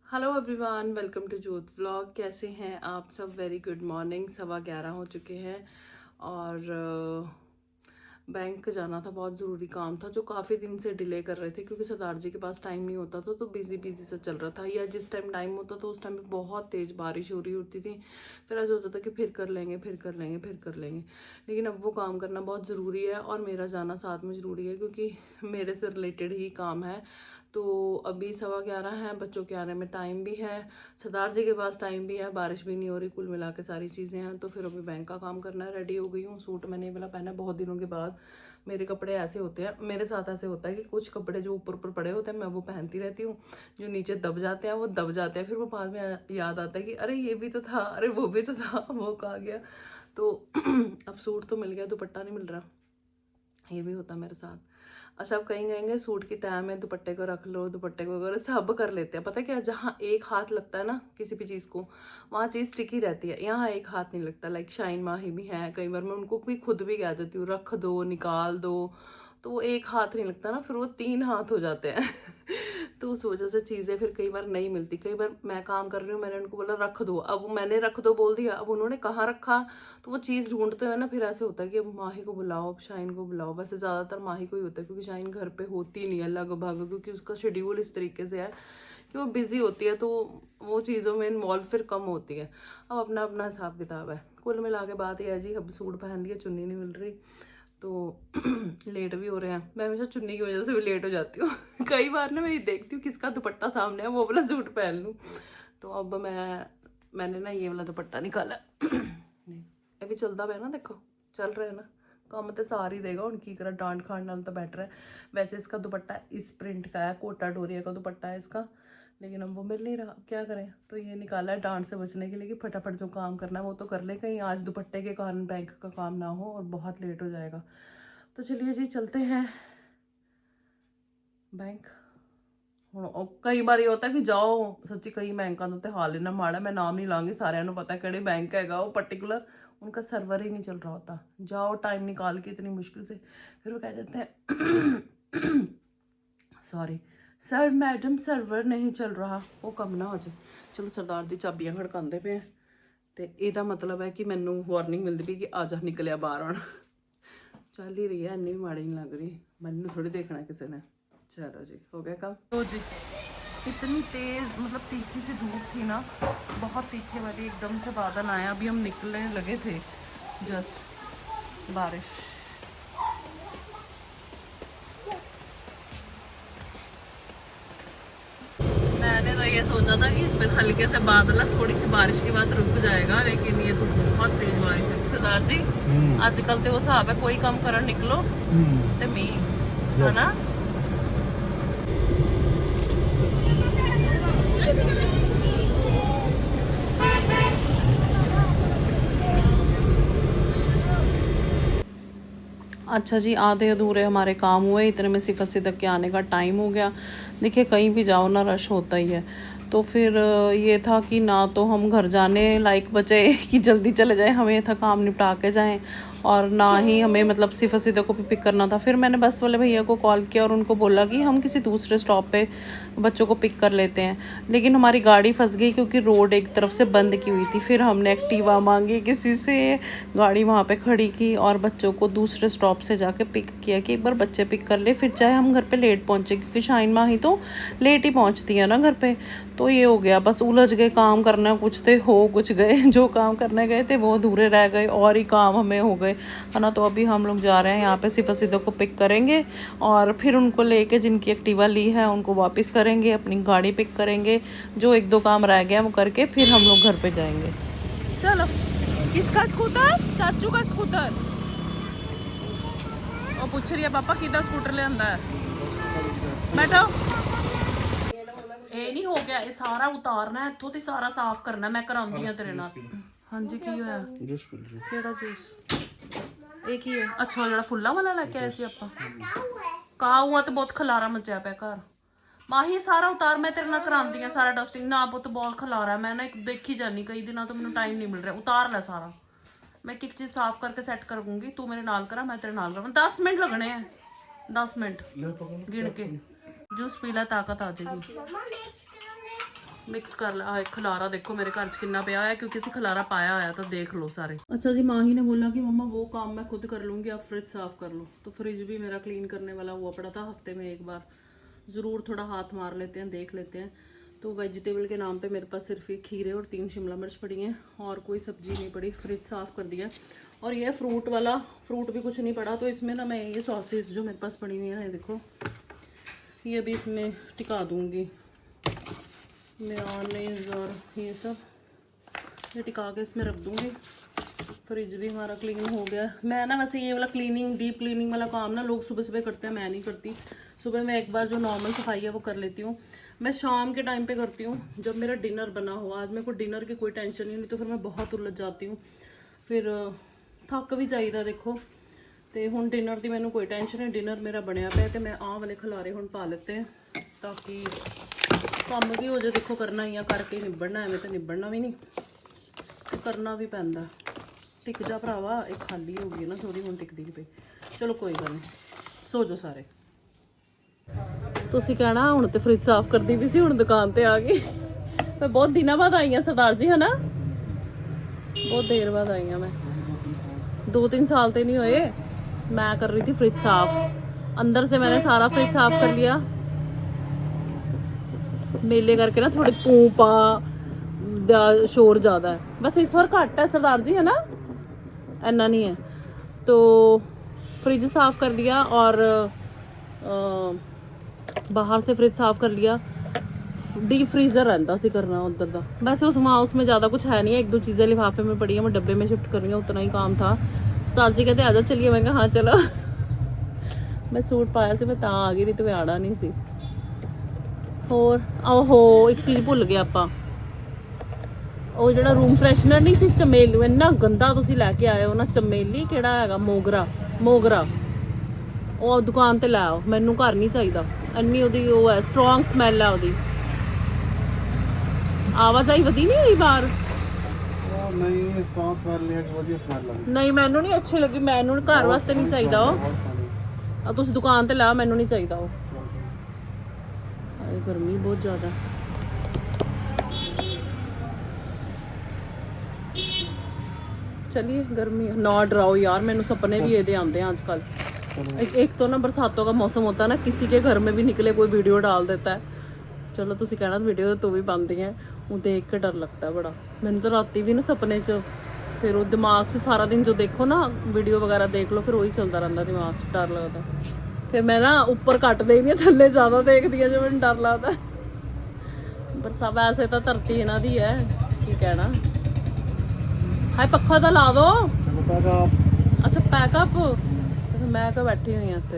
Hello everyone, welcome to जोत vlog. कैसे हैं आप सब? Very good morning. 11:15 हो चुके हैं और बैंक जाना था। बहुत ज़रूरी काम था जो काफ़ी दिन से डिले कर रहे थे क्योंकि सरदार जी के पास टाइम नहीं होता था, तो बिजी सा चल रहा था। या जिस टाइम टाइम होता था उस टाइम पे बहुत तेज़ बारिश हो रही होती थी। फिर ऐसा होता था कि फिर कर लेंगे, फिर कर लेंगे, फिर कर लेंगे। लेकिन अब वो काम करना बहुत ज़रूरी है और मेरा जाना साथ में ज़रूरी है क्योंकि मेरे से रिलेटेड ही काम है। तो अभी 11:15 है, बच्चों के आने में टाइम भी है, सरदार जी के पास टाइम भी है, बारिश भी नहीं हो रही, कुल मिला के सारी चीज़ें हैं। तो फिर अभी बैंक का काम करना है। रेडी हो गई हूँ, सूट मैंने ये वाला पहना बहुत दिनों के बाद। मेरे कपड़े ऐसे होते हैं, मेरे साथ ऐसे होता है कि कुछ कपड़े जो ऊपर ऊपर पड़े होते हैं मैं वो पहनती रहती हूँ, जो नीचे दब जाते हैं वो दब जाते हैं। फिर वो बाद में याद आता है कि अरे ये भी तो था, अरे वो भी तो था, वो कहाँ गया। तो अब सूट तो मिल गया, दुपट्टा नहीं मिल रहा। ये भी होता मेरे साथ। अच्छा, अब कहीं कहेंगे सूट की तह में दुपट्टे को रख लो, दुपट्टे को वगैरह सब कर लेते हैं। पता है क्या, जहाँ एक हाथ लगता है ना किसी भी चीज़ को, वहाँ चीज़ टिकी रहती है। यहाँ एक हाथ नहीं लगता। लाइक शाइन माही भी हैं, कई बार मैं उनको भी खुद भी कह देती हूँ रख दो, निकाल दो, तो वो एक हाथ नहीं लगता ना, फिर वो 3 हाथ हो जाते हैं। तो उस वजह से चीज़ें फिर कई बार नहीं मिलती। कई बार मैं काम कर रही हूँ, मैंने उनको बोला रख दो, अब मैंने रख दो बोल दिया, अब उन्होंने कहाँ रखा, तो वो चीज़ ढूंढते हुए ना फिर ऐसे होता है कि अब माही को बुलाओ, अब शाइन को बुलाओ। वैसे ज़्यादातर माही को ही होता है क्योंकि शाइन घर पे होती नहीं है लगभग, क्योंकि उसका शेड्यूल इस तरीके से है कि वो बिज़ी होती है, तो वो चीज़ों में इन्वॉल्व फिर कम होती है। अब अपना अपना हिसाब किताब है। कुल मिला के बात यह है जी, अब सूट पहन लिया, चुन्नी नहीं मिल रही तो लेट भी हो रहे हैं। मैं हमेशा चुन्नी की वजह से भी लेट हो जाती हूँ। कई बार ना मैं ये देखती हूँ किसका दुपट्टा सामने है, वो वाला सूट पहन लूँ। तो अब मैंने ना ये वाला दुपट्टा निकाला। नहीं, ये भी चलता पे ना, देखो चल रहा है ना, काम तो सार ही देगा। उनकी करा डांट खाने नाल तो बेटर है। वैसे इसका दुपट्टा इस प्रिंट का है, कोटा डोरिया का दुपट्टा है इसका, लेकिन अब वो मिल नहीं रहा, क्या करें। तो ये निकाला है डांट से बचने के लिए कि फटाफट जो काम करना है वो तो कर ले, कहीं आज दुपट्टे के कारण बैंक का काम ना हो और बहुत लेट हो जाएगा। तो चलिए जी चलते हैं बैंक। कई बार ये होता है कि जाओ, सच्ची कई बैंकों का तो हाल इन्ना माड़ा, मैं नाम नहीं लाँगी, साਰਿਆਂ ਨੂੰ पता है ਕਿਹੜੇ बैंक हैगा वो पर्टिकुलर, उनका सर्वर ही नहीं चल रहा होता। जाओ टाइम निकाल के इतनी मुश्किल से, फिर वो कह देते हैं सॉरी सर मैडम सर्वर नहीं चल रहा, वो कम ना हो जाए। चलो सरदार जी चाबियां खड़काते पे हैं, तो ਇਹਦਾ मतलब है कि मैनू वार्निंग मिलती भी कि आ जा निकलिया बाहर ਹੁਣ। चल ही रही है, इन्नी भी माड़ी नहीं लग रही, मैनू थोड़ी देखना किसी ने। चलो जी हो गया काम। तो जी इतनी तेज मतलब तीखी सी धूप थी ना, बहुत तीखी वाली, एकदम से बादल आया, अभी हम निकलने लगे थे जस्ट, बारिश। मैंने तो ये सोचा था कि फिर हल्के से बादल है, थोड़ी सी बारिश के बाद रुक जाएगा, लेकिन ये तो बहुत तेज बारिश है। सरदार जी आजकल तो वो हिसाब है, कोई काम करन निकलो ते मींह है ना। अच्छा जी, आधे अधूरे हमारे काम हुए, इतने में सिफा सिद्दीक के आने का टाइम हो गया। देखिए कहीं भी जाओ ना रश होता ही है। तो फिर ये था कि ना तो हम घर जाने लायक बचे कि जल्दी चले जाएं, हमें था काम निपटा के जाएं, और ना ही हमें मतलब सिफा सिद्दीक को भी पिक करना था। फिर मैंने बस वाले भैया को कॉल किया और उनको बोला कि हम किसी दूसरे स्टॉप पे बच्चों को पिक कर लेते हैं, लेकिन हमारी गाड़ी फंस गई क्योंकि रोड एक तरफ से बंद की हुई थी। फिर हमने एक्टिवा मांगी किसी से, गाड़ी वहाँ पे खड़ी की और बच्चों को दूसरे स्टॉप से जाके पिक किया कि एक बार बच्चे पिक कर ले, फिर चाहे हम घर पे लेट पहुँचे, क्योंकि शाइन माही तो लेट ही पहुँचती है ना घर पे। तो ये हो गया, बस उलझ गए, काम करना कुछ थे हो कुछ गए, जो काम करने गए थे वो अधूरे रह गए और ही काम हमें हो गए, है ना। तो अभी हम लोग जा रहे हैं यहाँ पे सिफा सिद्दीक को पिक करेंगे और फिर उनको लेके जिनकी एक्टिवा ली है उनको वापस करेंगे, अपनी गाड़ी पिक करेंगे, जो 1-2 काम रह गया वो करके फिर हम लोग घर पे जाएंगे। चलो, किसका स्कूटर? चाचू का स्कूटर। वो पूछ रही है पापा किदा स्कूटर ले आंदा है, बैठो। ਇਹ ਨਹੀਂ ਹੋ ਗਿਆ, ਇਹ ਸਾਰਾ ਉਤਾਰਨਾ ਹੈ ਇੱਥੋਂ ਤੇ ਸਾਰਾ ਸਾਫ਼ ਕਰਨਾ, ਮੈਂ ਕਰਾਉਂਦੀ ਆ ਤੇਰੇ ਨਾਲ। ਹਾਂਜੀ ਕੀ ਹੋਇਆ? ਜੂਸ ਪੀ ਲਓ। ਕਿਹੜਾ ਜੂਸ? ਇਹ ਕੀ ਹੈ? ਅੱਛਾ ਜਿਹੜਾ ਫੁੱਲਾਂ ਵਾਲਾ ਲੈ ਕੇ ਆਏ ਸੀ ਆਪਾਂ। ਕਾਊ ਆ ਤੇ ਬਹੁਤ ਖਲਾਰਾ ਮਚਿਆ ਪਿਆ ਘਰ। ਮਾਹੀ ਸਾਰਾ ਉਤਾਰ, ਮੈਂ ਤੇਰੇ ਨਾਲ ਕਰਾਉਂਦੀ ਆ ਸਾਰਾ ਡਸਟਿੰਗ। ਨਾ ਪੁੱਤ ਬਹੁਤ ਖਲਾਰਾ, ਮੈਂ ਨਾ ਇੱਕ ਦੇਖੀ ਜਾਨੀ, ਕਈ ਦਿਨਾਂ ਤੋਂ ਮੈਨੂੰ ਟਾਈਮ ਨਹੀਂ ਮਿਲ ਰਿਹਾ। ਉਤਾਰ ਲੈ ਸਾਰਾ, मैं एक चीज साफ करके सेट कर दूंगी, तू मेरे नाल करा, मैं तेरे नाल करा। 10 मिनट लगने हैं, 10 मिनट गिन के। जूस पी ला, ताकत आ जाएगी। ਮਿਕਸ ਕਰ ਲਾ। ਖਲਾਰਾ ਦੇਖੋ ਮੇਰੇ ਘਰ 'ਚ ਕਿੰਨਾ ਪਿਆ ਹੋਇਆ, क्योंकि ਅਸੀਂ ਖਲਾਰਾ ਪਾया होया तो देख लो सारे। अच्छा जी, माँ ही ने बोला कि मम्मा वो काम मैं खुद कर लूँगी, आप फ्रिज साफ़ कर लो। तो फ्रिज भी मेरा क्लीन करने वाला हुआ पड़ा था, हफ्ते में एक बार ज़रूर थोड़ा हाथ मार लेते हैं, देख लेते हैं। तो वेजिटेबल के नाम पे मेरे पास सिर्फ एक खीरे और 3 शिमला मिर्च पड़ी हैं, और कोई सब्ज़ी नहीं पड़ी। फ्रिज साफ़ कर दिया। और ये फ्रूट वाला फ्रूट भी कुछ नहीं पड़ा, तो इसमें ना मैं ये सॉसेज जो मेरे पास पड़ी हुई है देखो, ये भी इसमें टिका दूँगी, मेयोनेज़ और ये सब ये टिका के इसमें रख दूँगी। फ्रिज भी हमारा क्लीन हो गया। मैं ना वैसे ये वाला क्लीनिंग, डीप क्लीनिंग वाला काम ना लोग सुबह सुबह करते हैं, मैं नहीं करती। सुबह मैं एक बार जो नॉर्मल सफाई है वो कर लेती हूँ। मैं शाम के टाइम पे करती हूँ जब मेरा डिनर बना हो। आज मेरे को डिनर की कोई टेंशन ही नहीं, तो फिर मैं बहुत उलझ जाती हूँ, फिर थक भी जाइदा देखो। तो हुण डिनर की मैंने कोई टेंशन है, डिनर मेरा बनया पे। तो मैं आह वाले खलारे हुण पा लेते हैं ताकि काम भी हो जाए। देखो करना ही करके निबड़ना, एवें तो निबड़ना भी नहीं, तो करना भी पैंदा। टिक जा भरावा, एक खाली हो गई ना थोड़ी, हुण टिकदी नहीं पई। चलो कोई गल नहीं, सो जाओ सारे। तुसीं कहना हुण ते फ्रिज साफ करदी भी सी, हुण दुकान ते आ गई। मैं बहुत दिनों बाद आई हाँ सरदार जी, है ना, बहुत देर बाद आई हाँ मैं, 2-3 साल तो नहीं हुए। मैं कर रही थी फ्रिज साफ, अंदर से मैंने सारा फ्रिज साफ कर लिया। मेले करके ना थोड़े पू पा दा शोर ज़्यादा है, बस इस बार घट है सरदार जी, है ना, इन्ना नहीं है। तो फ्रिज साफ़ कर लिया और बाहर से फ्रिज साफ़ कर लिया। डीप फ्रीज़र रहता सी करना उधर का। वैसे उसमें ज़्यादा कुछ है नहीं है, 1-2 चीज़ें लिफाफे में पड़ी है, मैं डब्बे में शिफ्ट कर रही हूँ, उतना ही काम था। सरदार जी कहते आ जाओ चलिए, मैं कहा हाँ चलो। मैं सूट पाया से मैं आ गई, नहीं तो मैं आना नहीं सी। होर आहो एक चीज़ भुल गए आपां, ਉਹ ਜਿਹੜਾ रूम फ्रैशनर नहीं सी चमेली, इन्ना गंदा तुसी लैके आए हो ना चमेली, ਕਿਹੜਾ ਹੈਗਾ ਮੋਗਰਾ ਉਹ ਦੁਕਾਨ ਤੇ ਲੈ ਆਓ, ਮੈਨੂੰ ਘਰ ਨਹੀਂ ਚਾਹੀਦਾ। ਇੰਨੀ ਉਹਦੀ ਉਹ ਹੈ, ਸਟਰੋਂਗ ਸਮੈਲ ਹੈ ਉਹਦੀ। ਆਵਾਜਾਈ ਵਧੀ ਨਹੀਂ ਹੋਈ ਬਾਹਰ। ਨਹੀਂ ਸਟਰੋਂਗ ਸਮੈਲ ਨਹੀਂ ਹੈ, ਵਧੀਆ ਸਮੈਲ ਲੱਗੀ। ਨਹੀਂ ਮੈਨੂੰ ਨਹੀਂ ਅੱਛੀ ਲੱਗੀ, ਮੈਨੂੰ ਘਰ ਵਾਸਤੇ ਨਹੀਂ ਚਾਹੀਦਾ ਉਹ। ਤੁਸੀਂ ਦੁਕਾਨ ਤੇ ਲੈ ਆਓ, ਮੈਨੂੰ ਨਹੀਂ ਚਾਹੀਦਾ ਉਹ। ਹਾਏ ਗਰਮੀ ਬਹੁਤ ਜ਼ਿਆਦਾ। चलिए गर्मी ना डराओ यार, मैंने सपने भी ये आते हैं आजकल। एक तो ना बरसातों का मौसम होता है ना, किसी के घर में भी निकले कोई वीडियो डाल देता है। चलो तुसी कहना वीडियो तो भी पाती हैं, वो देख के डर लगता है बड़ा। मैंने तो राती भी ना सपने च, फिर वो दिमाग से सारा दिन जो देखो ना वीडियो वगैरह देख लो, फिर वही चलता रहता दिमाग से, डर लगता। फिर मैं ना ऊपर कट देखती, थल्ले ज़्यादा देखती है जो मैंने डर लगता। पर सब ऐसे तो धरती इन्हों की है, की कहना। हाय पक्खा तो ला दो। अच्छा पैकअप, मैं तो बैठी हुई हूँ इत्थे।